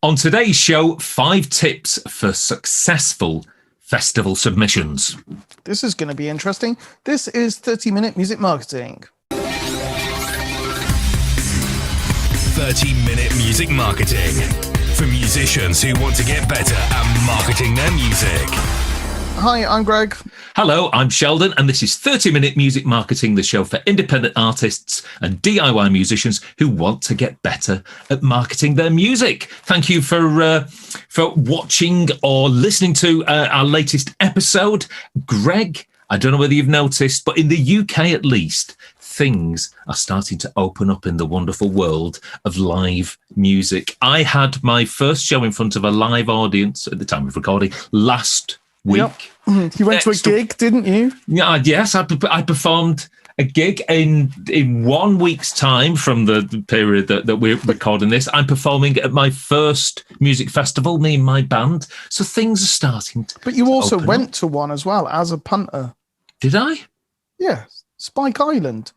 On today's show, 5 tips for successful festival submissions. This is going to be interesting. This is 30-minute music marketing. 30-minute music marketing for musicians who want to get better at marketing their music. Hi, I'm Greg. Hello, I'm Sheldon, and this is 30-minute music marketing, the show for independent artists and DIY musicians who want to get better at marketing their music. Thank you for watching or listening to our latest episode. Greg, I don't know whether you've noticed, but in the UK at least, things are starting to open up in the wonderful world of live music. I had my first show in front of a live audience at the time of recording last week. Yep. You went to a gig, didn't you? Yeah, yes, I performed a gig in 1 week's time from the period that we're recording this. I'm performing at my first music festival, me and my band. So things are starting to But you also open went up. to one as well as a punter. Did I? Yeah, Spike Island.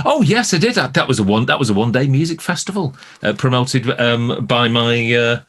Oh yes, I did. That was a one-day music festival promoted by my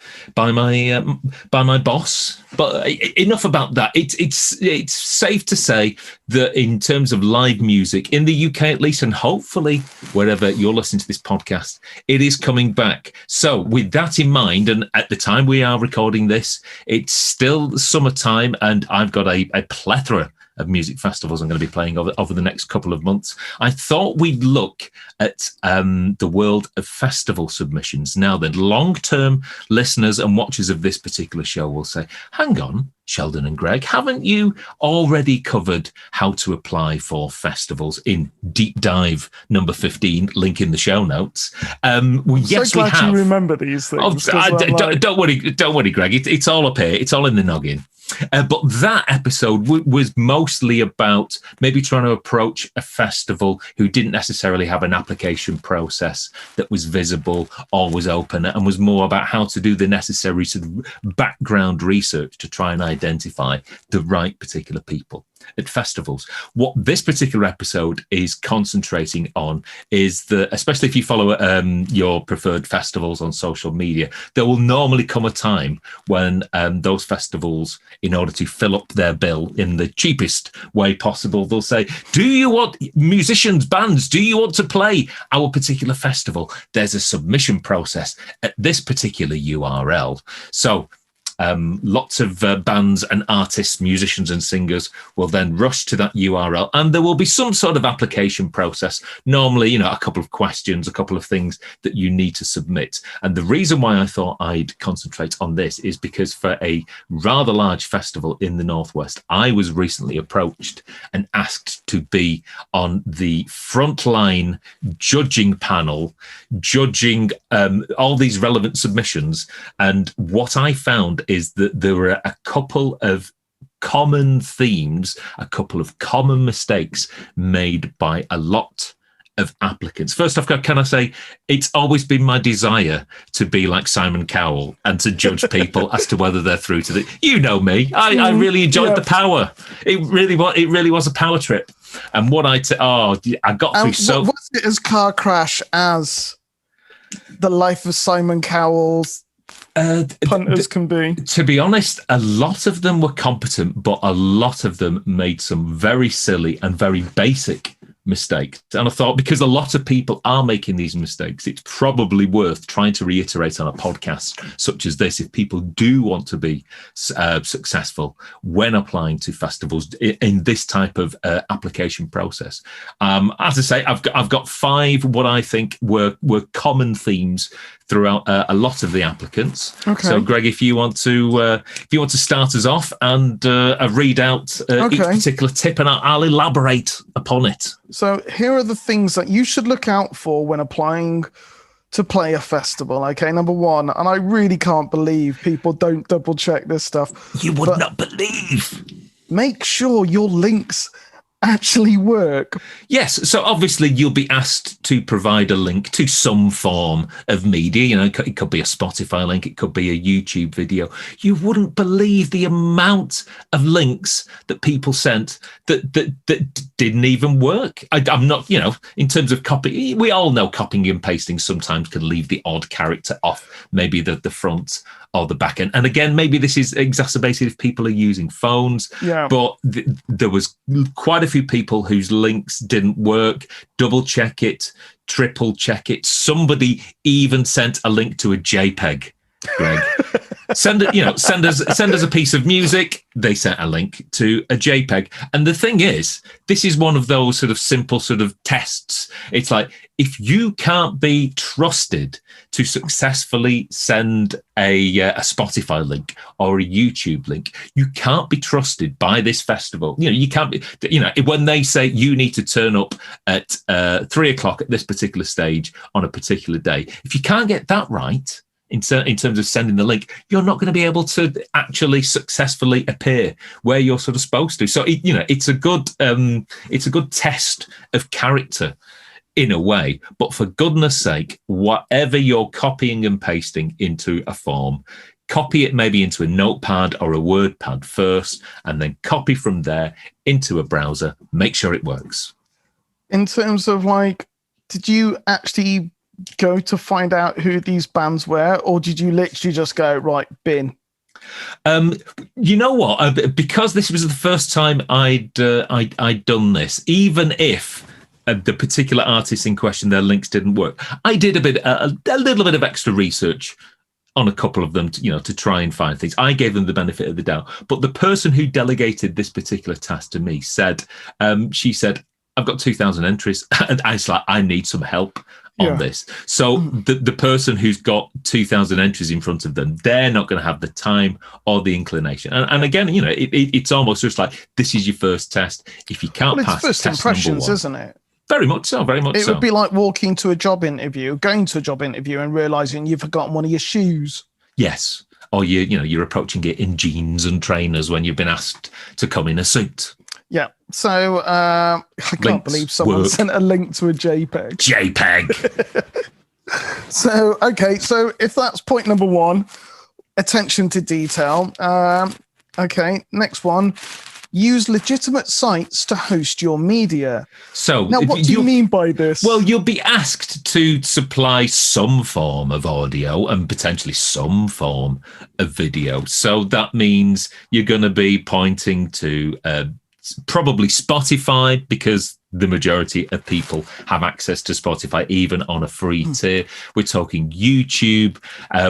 boss. But enough about that. It's safe to say that in terms of live music in the UK at least, and hopefully wherever you're listening to this podcast, it is coming back. So with that in mind, and at the time we are recording this, it's still summertime, and I've got a plethora of music festivals I'm going to be playing over the next couple of months. I thought we'd look at the world of festival submissions. Now then, long-term listeners and watchers of this particular show will say, hang on, Sheldon and Greg, haven't you already covered how to apply for festivals in Deep Dive number 15, link in the show notes? Yes, we have. You remember these things. Don't worry, Greg. It's all up here. It's all in the noggin. But that episode was mostly about maybe trying to approach a festival who didn't necessarily have an application process that was visible or was open, and was more about how to do the necessary sort of background research to try and identify the right particular people at festivals. What this particular episode is concentrating on is that, especially if you follow your preferred festivals on social media, there will normally come a time when those festivals, in order to fill up their bill in the cheapest way possible, they'll say, do you want musicians, bands, do you want to play our particular festival? There's a submission process at this particular URL. So lots of bands and artists, musicians and singers will then rush to that URL, and there will be some sort of application process. Normally, a couple of questions, a couple of things that you need to submit. And the reason why I thought I'd concentrate on this is because for a rather large festival in the Northwest, I was recently approached and asked to be on the frontline judging panel, judging all these relevant submissions. And what I found is that there were a couple of common themes, a couple of common mistakes made by a lot of applicants. First off, can I say, it's always been my desire to be like Simon Cowell and to judge people as to whether they're through to the... You know me. I really enjoyed the power. It really was a power trip. And what I got through so... Was it as car crash as The Life of Simon Cowell's punters can be? To be honest, a lot of them were competent, but a lot of them made some very silly and very basic mistakes. And I thought, because a lot of people are making these mistakes, it's probably worth trying to reiterate on a podcast such as this if people do want to be successful when applying to festivals in this type of application process. As I say, I've got 5 what I think were common themes throughout a lot of the applicants. Okay. So, Greg, if you want to start us off and read out each particular tip, and I'll elaborate upon it. So here are the things that you should look out for when applying to play a festival. Okay, number 1, and I really can't believe people don't double check this stuff. You would not believe. Make sure your links actually work. Yes, so obviously you'll be asked to provide a link to some form of media. It could be a Spotify link, it could be a YouTube video. You wouldn't believe the amount of links that people sent that didn't even work. I'm not, in terms of copy, we all know copying and pasting sometimes can leave the odd character off maybe the front or the back end. And again, maybe this is exacerbated if people are using phones, but there was quite a few people whose links didn't work. Double check it, triple check it. Somebody even sent a link to a JPEG, Greg. Send us a piece of music. They sent a link to a JPEG. And the thing is, this is one of those sort of simple sort of tests. It's like, if you can't be trusted to successfully send a Spotify link or a YouTube link, you can't be trusted by this festival. You can't be, when they say you need to turn up at 3:00 at this particular stage on a particular day, if you can't get that right, in terms of sending the link, you're not going to be able to actually successfully appear where you're sort of supposed to. So it's a good test of character in a way. But for goodness sake, whatever you're copying and pasting into a form, copy it maybe into a notepad or a WordPad first, and then copy from there into a browser. Make sure it works. In terms of did you actually go to find out who these bands were, or did you literally just go, right, bin? You know what? Because this was the first time I'd done this, even if the particular artists in question, their links didn't work, I did a little bit of extra research on a couple of them, to try and find things. I gave them the benefit of the doubt. But the person who delegated this particular task to me said, she said, I've got 2,000 entries, and I was like, I need some help on this. So the person who's got 2,000 entries in front of them, they're not going to have the time or the inclination. And again, it's almost just like, this is your first test. If you can't pass first test impressions, 1, isn't it? Very much so. It would be like going to a job interview and realizing you've forgotten one of your shoes. Yes. Or you're approaching it in jeans and trainers when you've been asked to come in a suit. Yeah. So I can't believe someone sent a link to a JPEG. So if that's point number 1, attention to detail. Okay, next one. Use legitimate sites to host your media. So now, what do you mean by this? Well, you'll be asked to supply some form of audio and potentially some form of video. So that means you're going to be pointing to probably Spotify, because the majority of people have access to Spotify, even on a free tier. We're talking YouTube.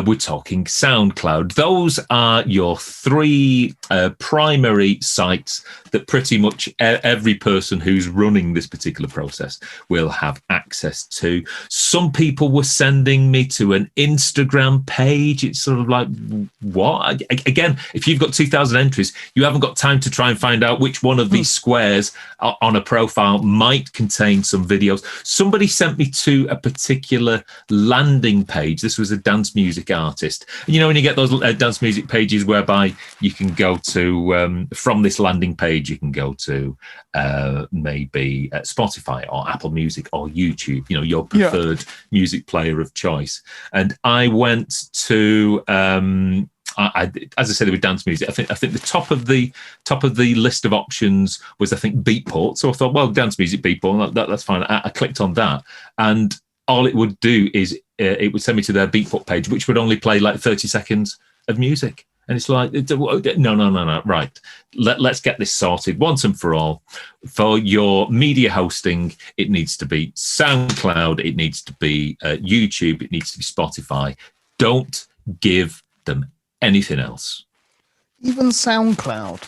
We're talking SoundCloud. Those are your 3 primary sites that pretty much every person who's running this particular process will have access to. Some people were sending me to an Instagram page. It's sort of like, what? Again, if you've got 2,000 entries, you haven't got time to try and find out which one of these squares on a profile might contain some videos. Somebody sent me to a particular landing page. This was a dance music artist. When you get those dance music pages whereby you can go to, from this landing page, you can go to maybe Spotify or Apple Music or YouTube, your preferred music player of choice. And I went to... as I said, with dance music, I think the top of the list of options was, I think, Beatport. So I thought, well, dance music, Beatport, that's fine. I clicked on that, and all it would do is it would send me to their Beatport page, which would only play like 30 seconds of music. And it's like, no, right. Let's get this sorted once and for all. For your media hosting, it needs to be SoundCloud, it needs to be YouTube, it needs to be Spotify. Don't give them anything else. Even SoundCloud.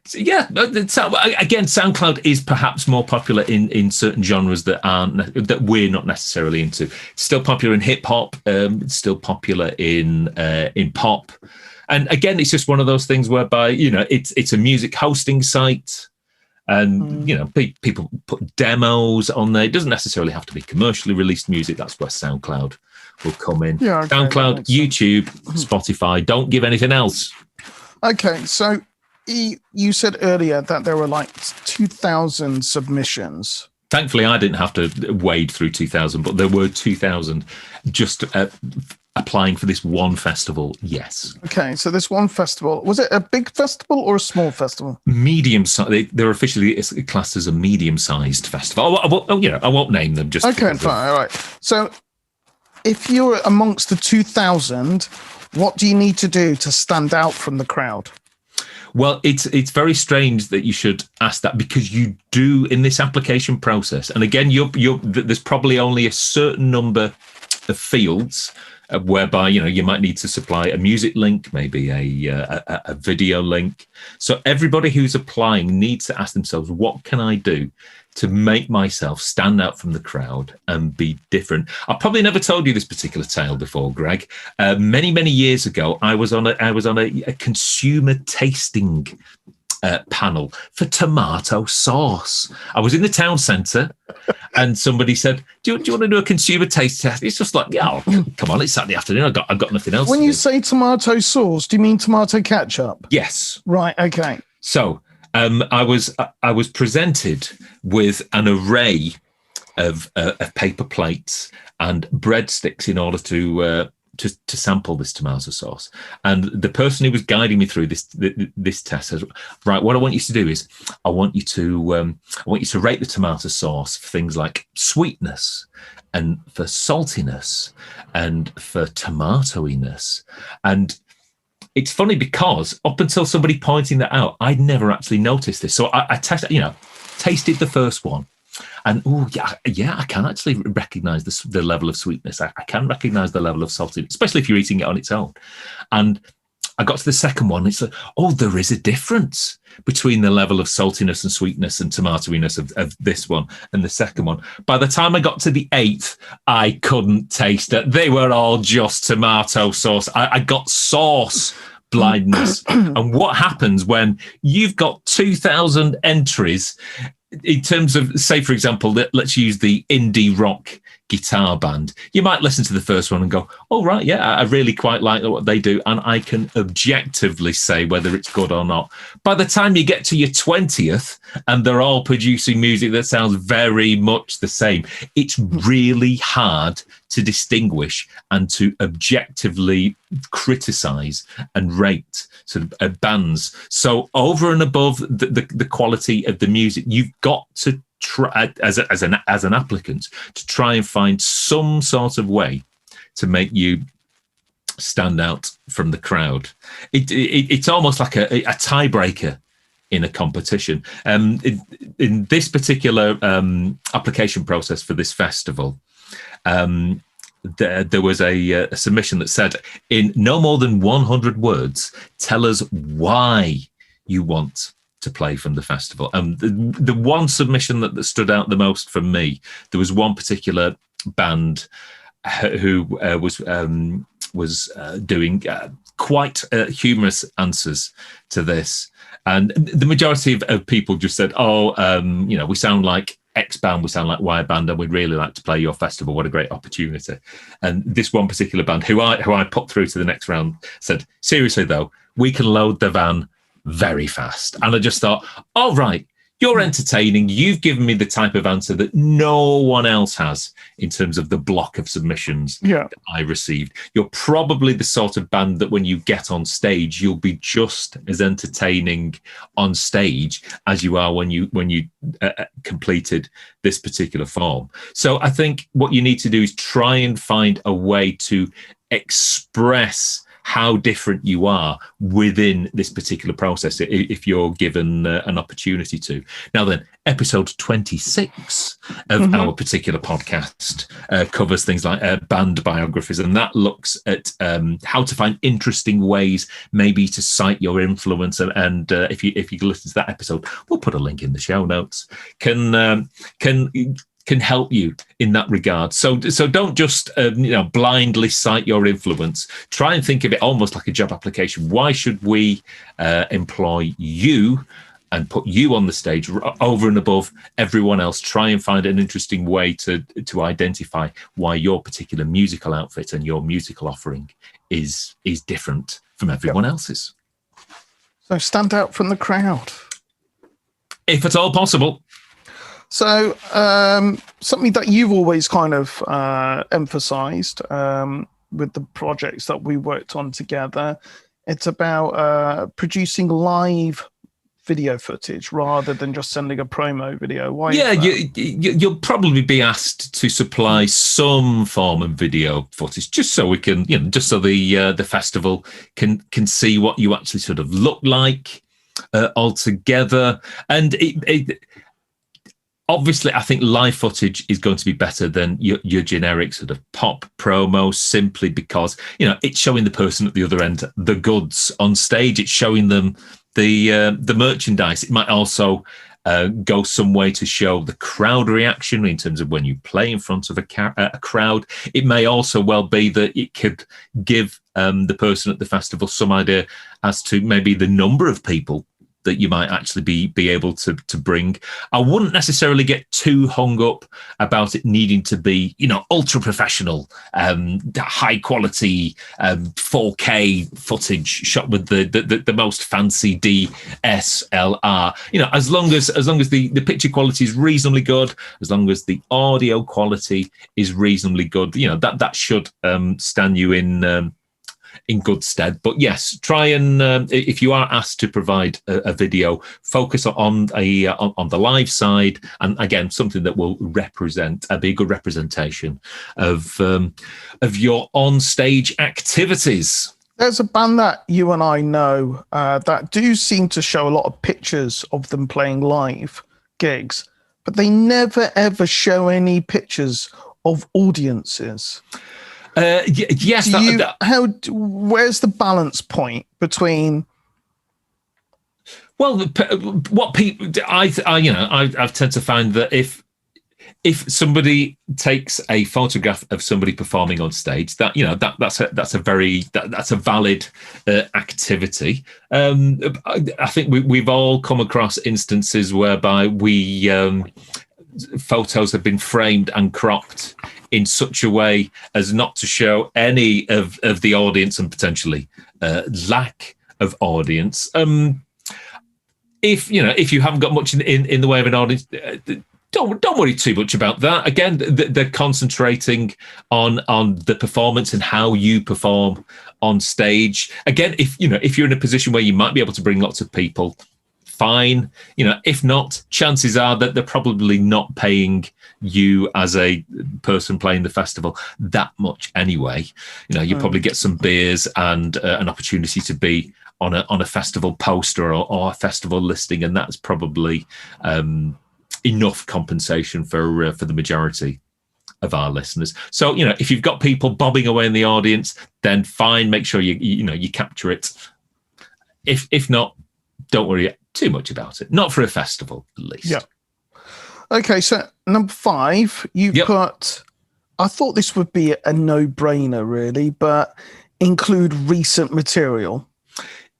So, yeah, again, SoundCloud is perhaps more popular in certain genres that we're not necessarily into. It's still popular in hip hop. It's still popular in pop. And again, it's just one of those things whereby it's a music hosting site. And, people put demos on there. It doesn't necessarily have to be commercially released music. That's where SoundCloud will come in. Yeah, okay, SoundCloud, YouTube, Spotify. Don't give anything else. Okay, so you said earlier that there were like 2,000 submissions. Thankfully, I didn't have to wade through 2,000, but there were 2,000 just applying for this one festival, yes. Okay, so this one festival, was it a big festival or a small festival? Medium-sized. They're officially classed as a medium-sized festival. I won't name them. Just okay, fine, all right. So if you're amongst the 2,000, What do you need to do to stand out from the crowd? Well, it's very strange that you should ask that, because you do in this application process. And again, there's probably only a certain number of fields whereby you might need to supply a music link, maybe a video link. So everybody who's applying needs to ask themselves, what can I do to make myself stand out from the crowd and be different? I've probably never told you this particular tale before, Greg. Many years ago, I was on a consumer tasting panel for tomato sauce. I was in the town centre, and somebody said, "Do you want to do a consumer taste test?" It's just like, yeah, come on, it's Saturday afternoon. I've got nothing else. When you say tomato sauce, do you mean tomato ketchup? Yes. Right. Okay. So I was presented with an array of paper plates and breadsticks in order to sample this tomato sauce. And the person who was guiding me through this test says, right, what I want you to do is I want you to rate the tomato sauce for things like sweetness and for saltiness and for tomatoiness. And it's funny because up until somebody pointing that out, I'd never actually noticed this. So I tasted the first one. And I can actually recognize the level of sweetness. I can recognize the level of saltiness, especially if you're eating it on its own. And I got to the second one. It's like, there is a difference between the level of saltiness and sweetness and tomatoiness of this one and the second one. By the time I got to the 8th, I couldn't taste it. They were all just tomato sauce. I got sauce blindness. And what happens when you've got 2,000 entries in terms of, say, for example, let's use the indie rock guitar band. You might listen to the first one and go, oh, right, yeah, I really quite like what they do. And I can objectively say whether it's good or not. By the time you get to your 20th and they're all producing music that sounds very much the same, it's really hard to distinguish and to objectively criticize and rate sort of bands. So over and above the quality of the music, you've got to try as an applicant to try and find some sort of way to make you stand out from the crowd. It's almost like a tiebreaker in a competition. In this particular application process for this festival, there was a submission that said, in no more than 100 words, tell us why you want to play from the festival. And the one submission that stood out the most for me, there was one particular band who was doing quite humorous answers to this. And the majority of people just said, we sound like X band, we sound like Y band, and we'd really like to play your festival. What a great opportunity. And this one particular band, who I put through to the next round, said, seriously though, we can load the van very fast. And I just thought, all right, you're entertaining. You've given me the type of answer that no one else has in terms of the block of submissions that I received. You're probably the sort of band that when you get on stage, you'll be just as entertaining on stage as you are when you completed this particular form. So I think what you need to do is try and find a way to express how different you are within this particular process if you're given an opportunity to. Now then, episode 26 of our particular podcast covers things like band biographies, and that looks at how to find interesting ways maybe to cite your influence. And if you listen to that episode, we'll put a link in the show notes, can help you in that regard. So don't just blindly cite your influence. Try and think of it almost like a job application. Why should we employ you and put you on the stage over and above everyone else? Try and find an interesting way to identify why your particular musical outfit and your musical offering is different from everyone else's. So stand out from the crowd, if at all possible. So something that you've always kind of emphasized with the projects that we worked on together, it's about producing live video footage rather than just sending a promo video? Why? Yeah, you'll probably be asked to supply some form of video footage, just so we can, just so the festival can see what you actually sort of look like altogether. And obviously, I think live footage is going to be better than your generic sort of pop promo, simply because, it's showing the person at the other end the goods on stage. It's showing them the merchandise. It might also go some way to show the crowd reaction in terms of when you play in front of a crowd. It may also well be that it could give the person at the festival some idea as to maybe the number of people that you might actually be able to bring. I wouldn't necessarily get too hung up about it needing to be, ultra professional, high quality 4K footage shot with the most fancy DSLR. As long as the picture quality is reasonably good, as long as the audio quality is reasonably good, that should stand you in good stead. But yes, try and if you are asked to provide a video, focus on the live side, and again, something that will be a good representation of your on-stage activities. There's a band that you and I know that do seem to show a lot of pictures of them playing live gigs, but they never ever show any pictures of audiences. Yes. Where's the balance point between? Well, what people I tend to find that if somebody takes a photograph of somebody performing on stage, that's a valid activity. I think we've all come across instances whereby photos have been framed and cropped in such a way as not to show any of the audience and potentially lack of audience. If you haven't got much in the way of an audience, don't worry too much about that. Again, they're concentrating on the performance and how you perform on stage. Again, if you're in a position where you might be able to bring lots of people, fine. If not, chances are that they're probably not paying you as a person playing the festival that much anyway. You probably get some beers and an opportunity to be on a festival poster or a festival listing, and that's probably enough compensation for the majority of our listeners. So if you've got people bobbing away in the audience, then fine. Make sure you capture it. If not, don't worry too much about it. Not for a festival, at least. Yeah. Okay, so number 5, you put, I thought this would be a no-brainer, really, but include recent material.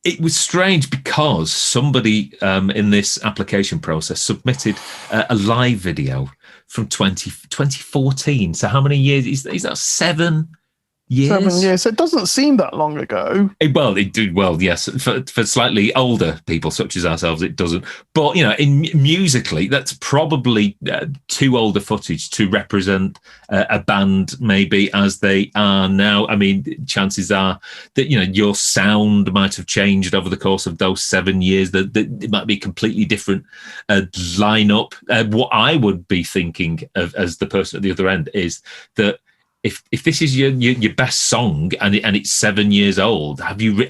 It was strange because somebody in this application process submitted a live video from 2014. So how many years? Is that 7 years? 7 years. It doesn't seem that long ago. It did. Well, yes. For slightly older people such as ourselves, it doesn't. But in musically, that's probably too older footage to represent a band maybe as they are now. I mean, chances are that your sound might have changed over the course of those 7 years. That it might be a completely different lineup. What I would be thinking of as the person at the other end is that, If this is your best song and it's 7 years old, have you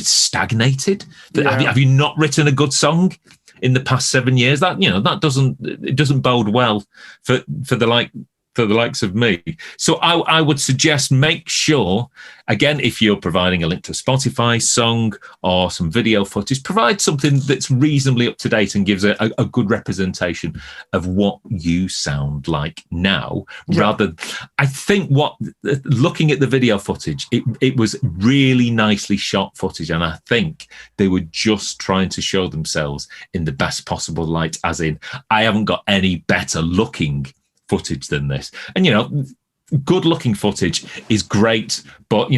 stagnated? Yeah. Have you not written a good song in the past 7 years? That doesn't bode well for the likes of me. So I would suggest make sure, again, if you're providing a link to a Spotify song or some video footage, provide something that's reasonably up to date and gives a good representation of what you sound like now. Yeah. I think looking at the video footage, it was really nicely shot footage, and I think they were just trying to show themselves in the best possible light, as in, I haven't got any better looking footage than this. And good looking footage is great, but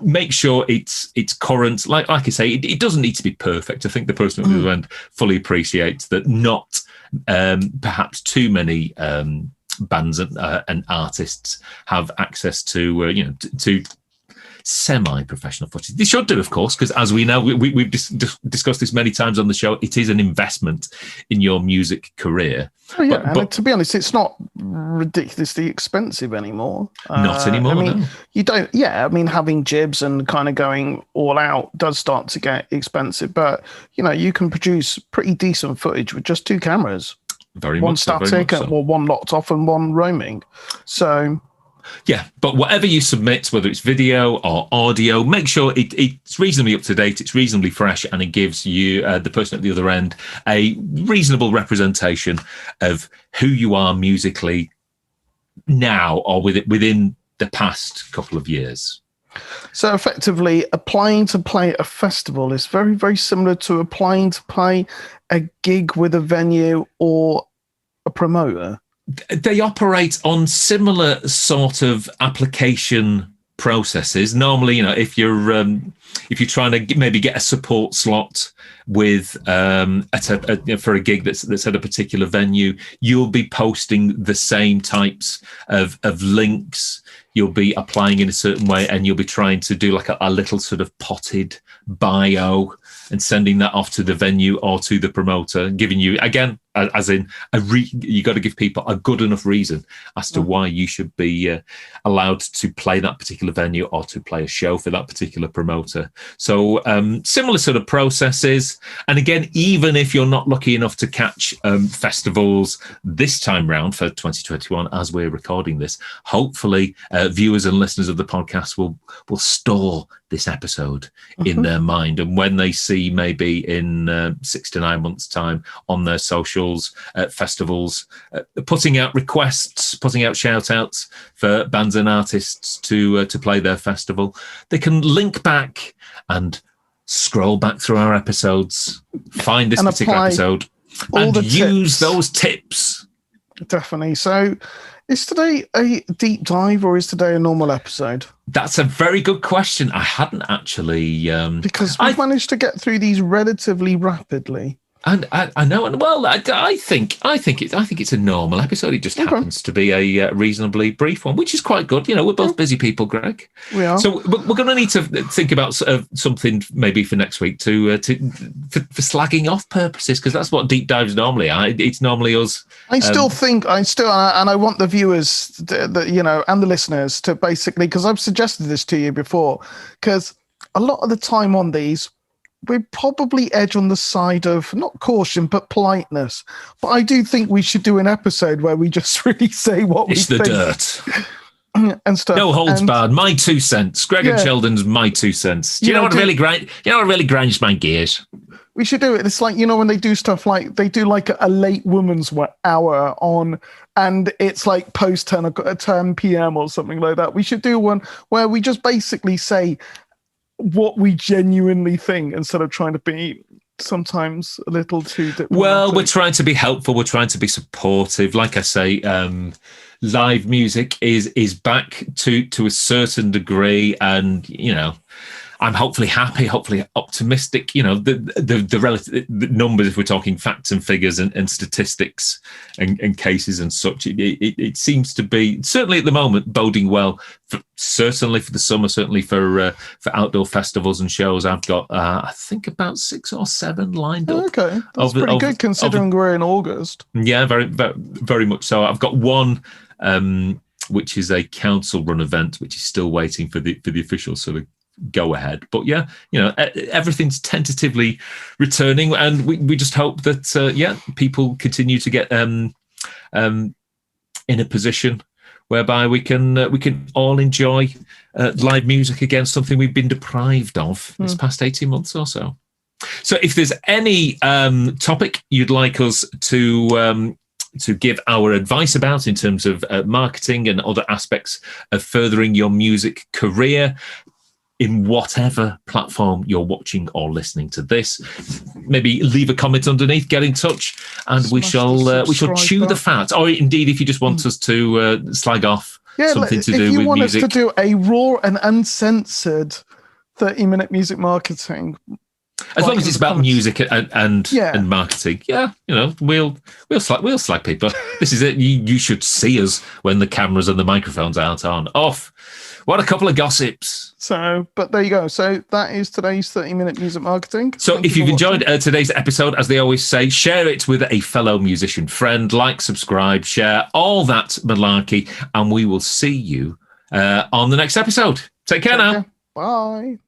make sure it's current. Like I say, it doesn't need to be perfect. I think the person at the other end fully appreciates that not perhaps too many bands and artists have access to to semi-professional footage. They should do, of course, because as we know, we've discussed this many times on the show, it is an investment in your music career. Oh, yeah, but to be honest, it's not ridiculously expensive anymore. Not anymore, no. You don't, yeah, I mean, having jibs and kind of going all out does start to get expensive, but, you can produce pretty decent footage with just 2 cameras. One static, or one locked off and one roaming. So... yeah, but whatever you submit, whether it's video or audio, make sure it's reasonably up to date, it's reasonably fresh, and it gives you, the person at the other end, a reasonable representation of who you are musically now or within the past couple of years. So effectively, applying to play at a festival is very, very similar to applying to play a gig with a venue or a promoter. They operate on similar sort of application processes. Normally, if you're trying to maybe get a support slot with for a gig that's at a particular venue, you'll be posting the same types of links. You'll be applying in a certain way, and you'll be trying to do like a little sort of potted bio and sending that off to the venue or to the promoter, giving you, again, as in you got to give people a good enough reason as to why you should be allowed to play that particular venue or to play a show for that particular promoter. So similar sort of processes. And again, even if you're not lucky enough to catch festivals this time round for 2021, as we're recording this, hopefully viewers and listeners of the podcast will store this episode in their mind, and when they see maybe in 6 to 9 months' time on their socials, festivals, putting out requests, putting out shout outs for bands and artists to play their festival, they can link back and scroll back through our episodes, find this particular episode, and use those tips. Definitely. So is today a deep dive or is today a normal episode? That's a very good question. I hadn't actually... because we've managed to get through these relatively rapidly. And I know, and well, I think it's a normal episode. It just happens to be a reasonably brief one, which is quite good. We're both busy people, Greg. We are. So we're going to need to think about something maybe for next week for slagging off purposes, because that's what deep dives normally are. It's normally us. I still think, and I want the viewers, and the listeners to basically, because I've suggested this to you before, because a lot of the time on these, we probably edge on the side of not caution but politeness. But I do think we should do an episode where we just really say what we think. It's the dirt and stuff. No holds barred. My 2 cents. Greg and Sheldon's my 2 cents. Do you know what really grinds my gears? We should do it. It's like, when they do stuff like they do like a late woman's hour on, and it's like post 10 p.m. or something like that. We should do one where we just basically say what we genuinely think instead of trying to be sometimes a little too diplomatic. Well, we're trying to be helpful. We're trying to be supportive. Like I say, live music is back to a certain degree, and I'm hopefully happy, hopefully optimistic. The relative numbers, if we're talking facts and figures and statistics and cases and such, it seems to be, certainly at the moment, boding well, certainly for the summer, certainly for outdoor festivals and shows. I've got, I think, about 6 or 7 lined up. Okay, that's pretty good considering we're in August. Yeah, very, very, very much so. I've got one, which is a council-run event, which is still waiting for the official sort of go ahead. But yeah, everything's tentatively returning, and we just hope that people continue to get in a position whereby we can all enjoy live music again, something we've been deprived of this past 18 months or so. So if there's any topic you'd like us to give our advice about in terms of marketing and other aspects of furthering your music career, in whatever platform you're watching or listening to this, maybe leave a comment underneath, get in touch, and we shall chew the fat. Or indeed, if you just want us to slag off something to do with music. If you want us to do a raw and uncensored 30-minute music marketing, as long as it's about music and marketing, we'll slag people. This is it. You should see us when the cameras and the microphones aren't on. Off. What a couple of gossips. So, but there you go. So that is today's 30-minute music marketing. So Thank if you you've for enjoyed watching. today's episode, as they always say, share it with a fellow musician friend, like, subscribe, share, all that malarkey, and we will see you on the next episode. Take care now. Bye.